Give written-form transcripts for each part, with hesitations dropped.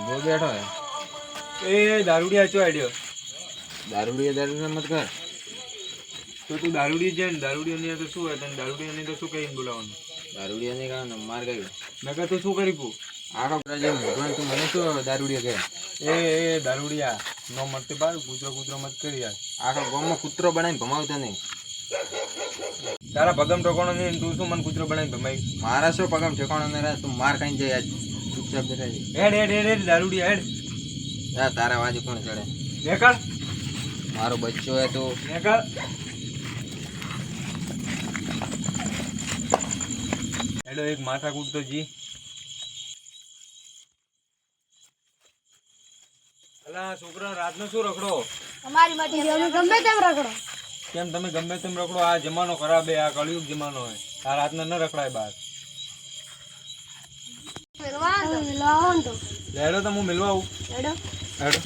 वो बैठो है ए दारूडिया चो आइडियो दारूडिया मत कर તો તું દારૂડી છે ને દારૂડિયો ની તો શું હોય તને દારૂડિયો ની તો શું કહીને બોલાવવાનું दारूडिया ने कहा मार गई નકર તું શું કરી પુ आखा प्रजा भगवान तू मने तो दारूडिया के એ દારૂડિયા નો મત બાર કૂતરો કૂતરો મત કરી યાર आखा गांव में कुत्रो बनाई भमावता नहीं તારા પગમ ટોકોણો નહીં તું શું મન કૂતરો બનાવી ભમાઈ मारा शो पगम ठिकाणो ने तू मार कहीं जाए आज चुपचाप बैठा जी હેડ હેડ હેડ હેડ દારૂડિયા હેડ या तारा बाजू कौन चढ़े નેકળ मारो बच्चो है तो નેકળ હેડો એક માથા કૂટ તો જી અલા છોકરા રાતનો શું રખડો અમારી માટે અમે ગમે તેમ રખડો કેમ તમે ગમે તેમ રખડો આ જમાનો ખરાબ હે આ કળિયુગ જમાનો હે આ રાતના ન રખડાય બહાર લાવન તો લેડો તો હું મિલવા આવું એડો હેડો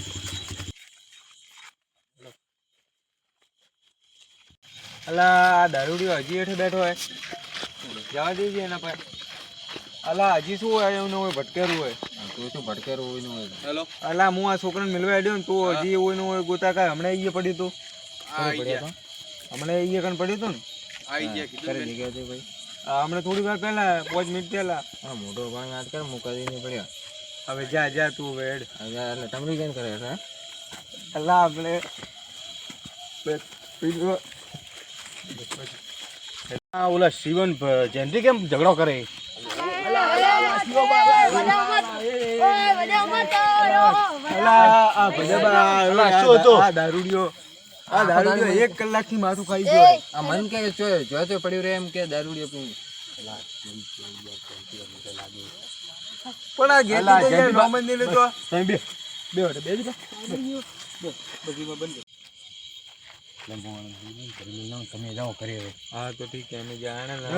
અલા આ દારૂડિયો હજી હેઠે બેઠો હે જવા દેજે એના પર અલા હજી શું હોય એવું હોય ભટકેરું હોય तू तो भटके रो ही नहीं હેલો અલા હું આ છોકરાને મિલવા આડ્યો ને તું હજી એવું નું હોય ગોતા કાય હમણાં અહીંયા પડ્યું તું હમણાં અહીંયા કણ પડ્યું તું ને करे जगह थे भाई હમણાં થોડી વાર પહેલા 5 મિનિટ પહેલા हां मोटो भाई याद कर मुका दी नहीं पड़िया હવે જા જા તું વેડ अरे तमरी केन करे है અલા આપણે આ ઓલા શિવન જેન્ટ્રી કેમ ઝઘડો કરે આ દારૂડિયો 1 કલાકથી માથું ખાઈ ગયો आ मन के जो तो पड़ी रे एम के दारूडिया पी પણ આ ગેટ તો યાર નોમન ને તો તમે બે બે વડે બેજી બે બગીમાં બંધ તમે જાઓ કરે હા તો ઠીક છે અમે જાણે ના